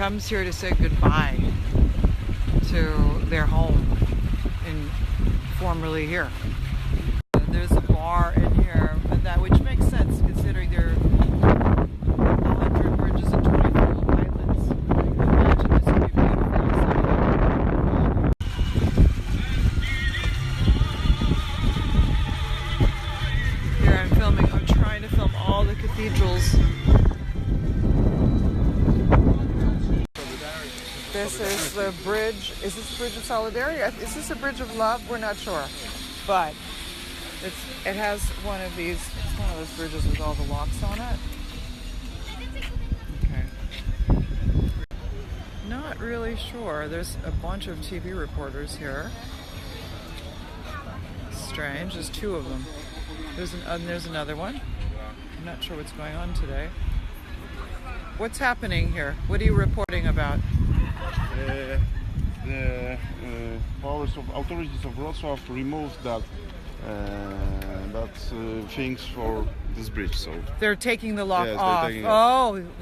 comes here to say goodbye to their home in formerly here. There's a bar in here, which makes sense considering there are 100 bridges and 24 islands. Imagine this would be beautiful inside. Here I'm trying to film all the cathedrals. This is the bridge. Is this the Bridge of Solidarity? Is this a Bridge of Love? We're not sure. But it has one of these, it's one of those bridges with all the locks on it. Okay. Not really sure. There's a bunch of TV reporters here. Strange. There's two of them. There's another one. I'm not sure what's going on today. What's happening here? What are you reporting about? The authorities of Wrocław removed that things for this bridge. So they're taking the lock off.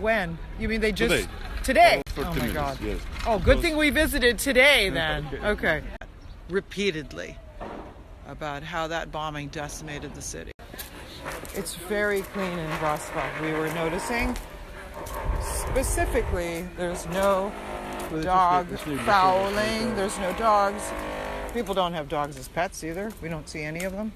When? You mean they just today? Oh my God! Yes. Oh, good thing we visited today then. Okay. Repeatedly about how that bombing decimated the city. It's very clean in Wrocław. We were noticing specifically there's no dog fouling, there's no dogs. People don't have dogs as pets either. We don't see any of them.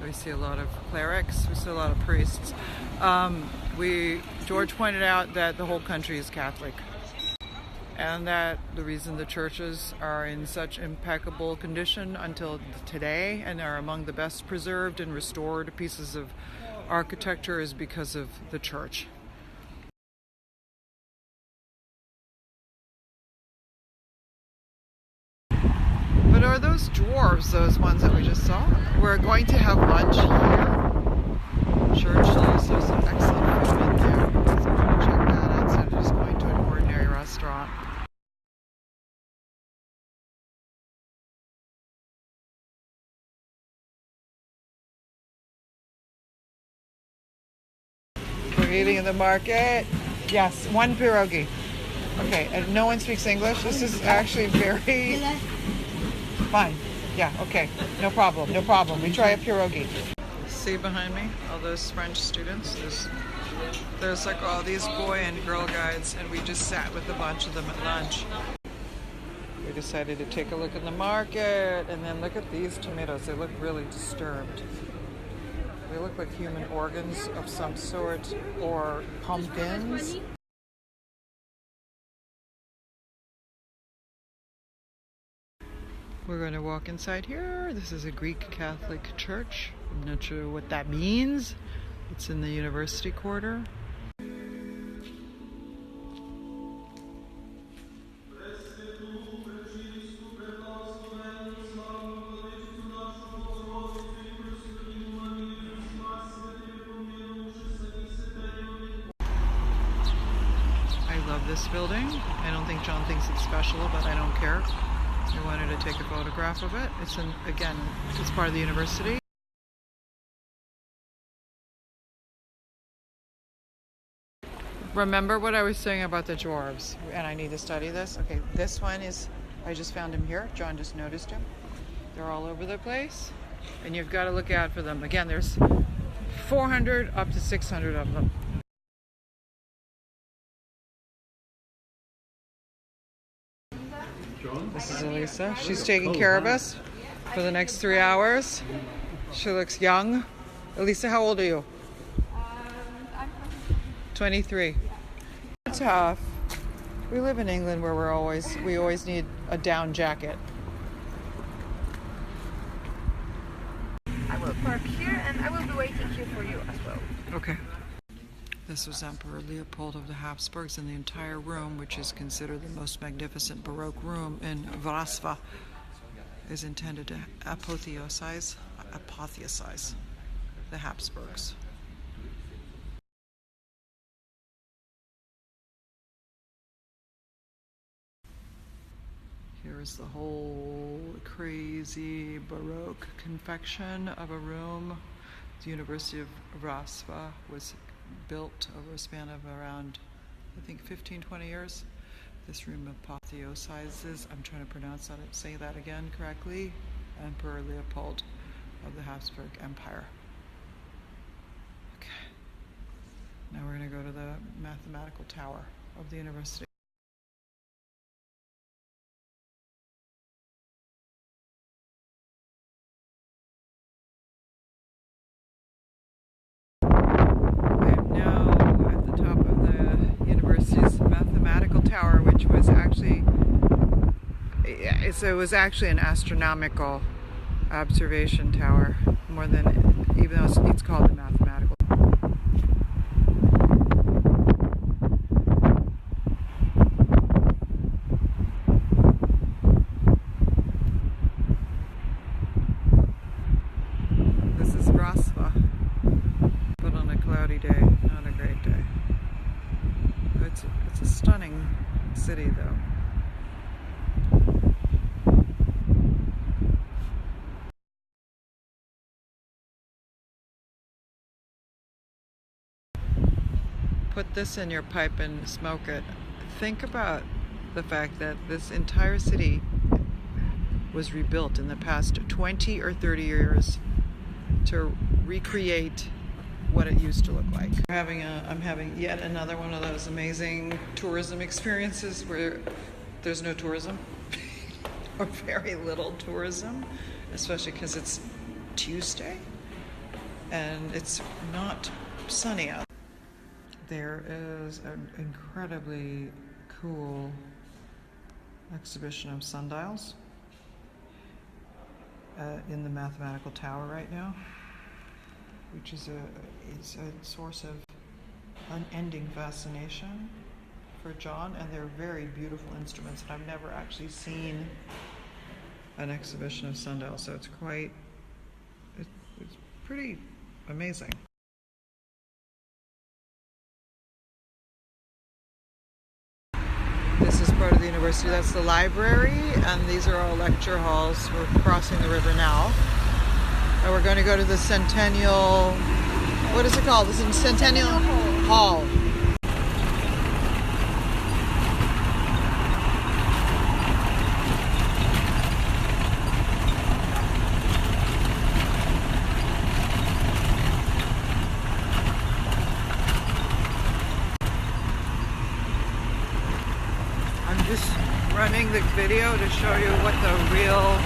We see a lot of clerics, we see a lot of priests. George pointed out that the whole country is Catholic, and that the reason the churches are in such impeccable condition until today and are among the best preserved and restored pieces of architecture is because of the church. But are those dwarves, those ones that we just saw? We're going to have lunch here. Churches, there's some excellent food in there. So we're going to check that out instead of just going to an ordinary restaurant. We're eating in the market. Yes, one pierogi. Okay, and no one speaks English. This is actually very fine. Yeah, okay. No problem, no problem. We try a pierogi. See behind me? All those French students. There's like all these boy and girl guides, and we just sat with a bunch of them at lunch. We decided to take a look in the market, and then look at these tomatoes. They look really disturbed. They look like human organs of some sort, or pumpkins. We're going to walk inside here. This is a Greek Catholic church. I'm not sure what that means. It's in the University Quarter. I love this building. I don't think John thinks it's special, but I don't care. I wanted to take a photograph of it. It's it's part of the university. Remember what I was saying about the dwarves, and I need to study this. Okay, this one is, I just found him here. John just noticed him. They're all over the place, and you've got to look out for them. Again, there's 400 up to 600 of them. This is Elisa. She's taking care of us for the next 3 hours. She looks young. Elisa, how old are you? I'm 23. Tough. We live in England where we always need a down jacket. I will park here and I will be waiting here for you as well. Okay. This was Emperor Leopold of the Habsburgs, and the entire room, which is considered the most magnificent Baroque room in Wrocław, is intended to apotheosize the Habsburgs. Here Here's the whole crazy Baroque confection of a room. The University of Wroclaw was built over a span of around, I think, 15-20 years. This room apotheosizes, I'm trying to say that again correctly, Emperor Leopold of the Habsburg Empire. Okay. Now we're going to go to the mathematical tower of the university. I'm now at the top of the university's mathematical tower, which was actually, it was actually an astronomical observation tower, more than, even though it's called the mathematical. This is Wroclaw, but on a cloudy day, not a great day. It's a stunning city though. Put this in your pipe and smoke it. Think about the fact that this entire city was rebuilt in the past 20 or 30 years to recreate what it used to look like. I'm having yet another one of those amazing tourism experiences where there's no tourism or very little tourism, especially because it's Tuesday and it's not sunny out. There is an incredibly cool exhibition of sundials in the mathematical tower right now, which is a source of unending fascination for John, and they're very beautiful instruments, and I've never actually seen an exhibition of sundials, so it's pretty amazing. This is part of the university. That's the library, and these are all lecture halls. We're crossing the river now. And we're going to go to the Centennial, what is it called? This is Centennial Hall. I'm just running the video to show you what the real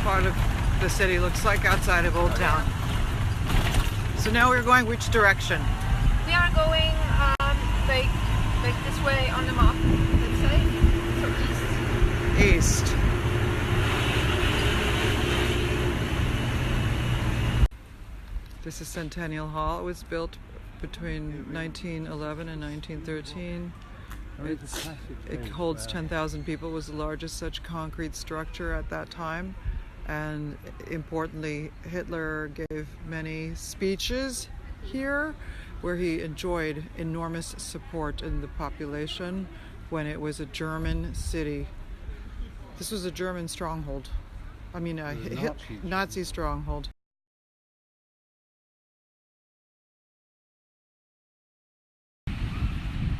part of the city looks like outside of Old Town. So now we're going which direction? We are going like this way on the map, let's say. So East. This is Centennial Hall. It was built between 1911 and 1913. It holds 10,000 people. It was the largest such concrete structure at that time. And importantly, Hitler gave many speeches here where he enjoyed enormous support in the population when it was a German city. This was a German stronghold. I mean, a Nazi stronghold.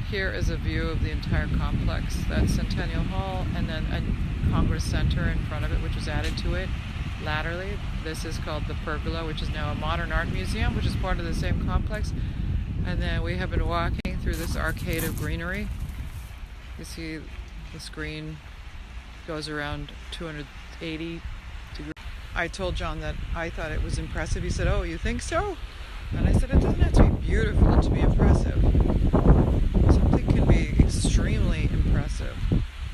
Here is a view of the entire complex. That's Centennial Hall, and then a Congress Center in front of it, which was added to it laterally. This is called the Pergola, which is now a modern art museum, which is part of the same complex. And then we have been walking through this arcade of greenery. You see the screen goes around 280 degrees. I told John that I thought it was impressive. He said, "Oh, you think so?" And I said, "It doesn't have to be beautiful to be impressive. Something can be extremely impressive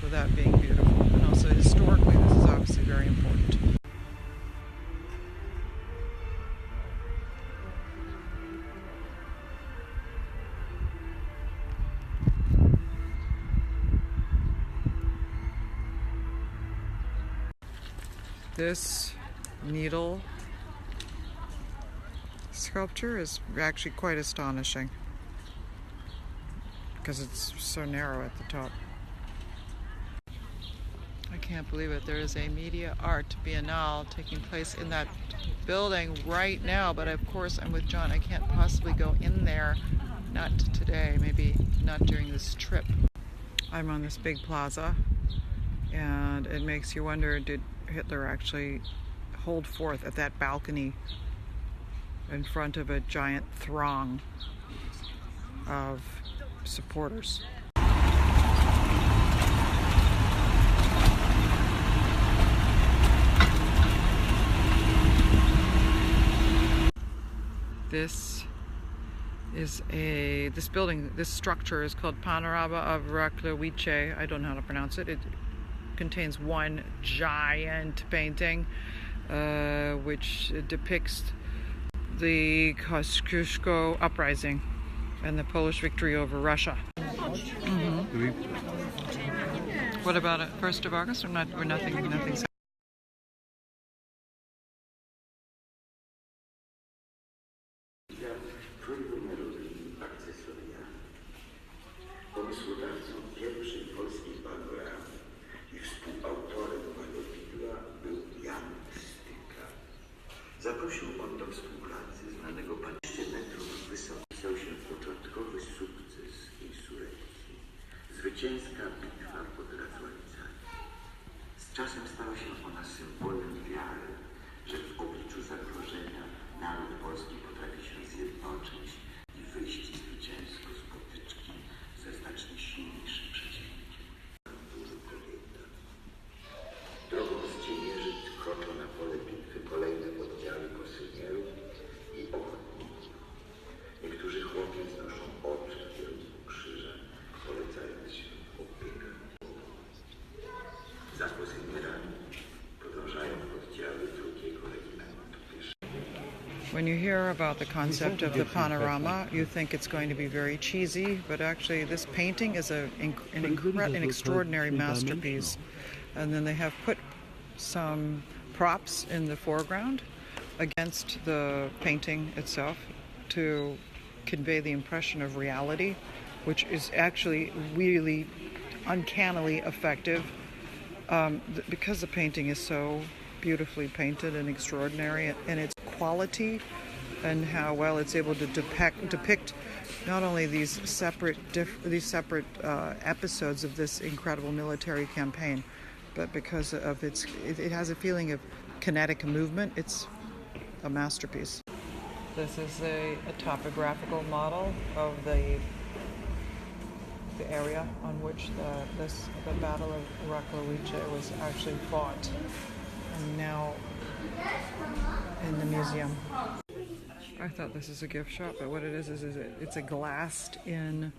without being beautiful." And also historically, this is obviously very important. This needle sculpture is actually quite astonishing because it's so narrow at the top. I can't believe it. There is a media art biennale taking place in that building right now, but of course I'm with John. I can't possibly go in there. Not today, maybe not during this trip. I'm on this big plaza, and it makes you wonder, did Hitler actually hold forth at that balcony in front of a giant throng of supporters? This structure is called Panaroma of Raclawice. I don't know how to pronounce it. It contains one giant painting which depicts the Kosciuszko uprising and the Polish victory over Russia. What about it? 1st of August or not? Or nothing. Pomysłodawcą pierwszej polskiej panoramy i współautorem malowidła był Jan Styka. Zaprosił on do współpracy znanego 15 metrów wysoko. Pisał się początkowy sukces insurekcji. Zwycięska bitwa pod Racławicami. Z czasem stała się ona symbolem wiary, że w obliczu zagrożenia naród polski potrafi się zjednoczyć i wyjść zwycięsko z potyczki ze znacznie silniejszym przeciwnikiem. Dużo kobieta. Drogą z Ciemierzy kroczą na pole bitwy kolejne oddziały kosynierów i ochotników. Niektórzy chłopiec noszą oczy w kierunku krzyża, polecając się opiekę. Za kosynierami podążają oddziały drugiego regimentu pieszego. When you hear about the concept of the panorama, you think it's going to be very cheesy, but actually this painting is an extraordinary masterpiece. And then they have put some props in the foreground against the painting itself to convey the impression of reality, which is actually really uncannily effective. Because the painting is so beautifully painted and extraordinary, and its quality and how well it's able to depict not only these separate episodes of this incredible military campaign, but because of it has a feeling of kinetic movement. It's a masterpiece. This is a topographical model of the area on which the Battle of Raclawice was actually fought, and now in the museum. I thought this is a gift shop, but what it is it's a glassed-in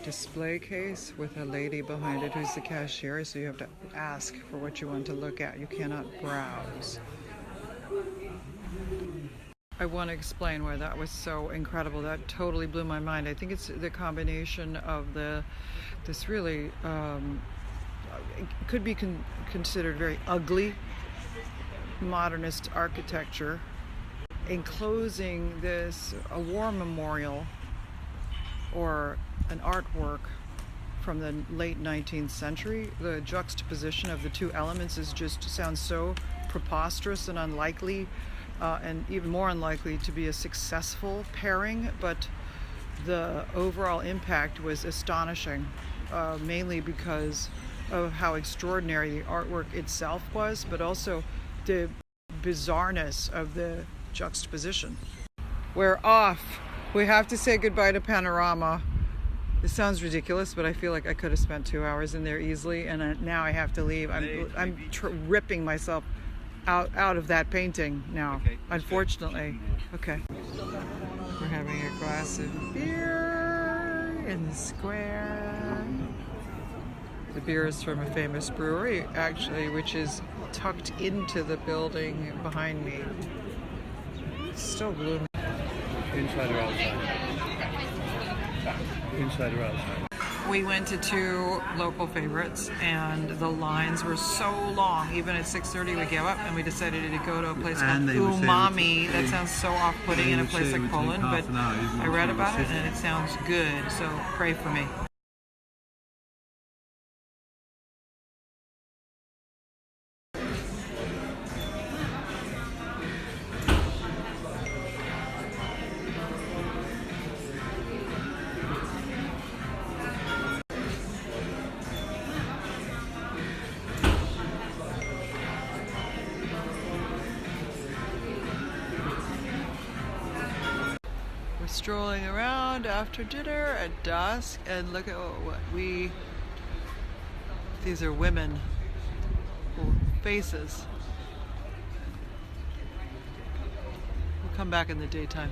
display case with a lady behind it who's the cashier, so you have to ask for what you want to look at. You cannot browse. I want to explain why that was so incredible. That totally blew my mind. I think it's the combination of this really it could be considered very ugly modernist architecture enclosing a war memorial or an artwork from the late 19th century. The juxtaposition of the two elements sounds so preposterous and unlikely, and even more unlikely to be a successful pairing, but the overall impact was astonishing, mainly because of how extraordinary the artwork itself was, but also the bizarreness of the juxtaposition. We're off. We have to say goodbye to Panaroma. This sounds ridiculous, but I feel like I could have spent 2 hours in there easily, and now I have to leave. I'm ripping myself out of that painting now, okay, unfortunately. Okay. We're having a glass of beer in the square. The beer is from a famous brewery, actually, which is tucked into the building behind me. It's still gloomy. Inside or outside? Inside or outside? We went to two local favorites, and the lines were so long. Even at 6:30, we gave up, and we decided to go to a place called Umami. That sounds so off-putting in a place like Poland, but I read about it, and it sounds good, so pray for me. We're strolling around after dinner at dusk, and look at what these are women faces. We'll come back in the daytime.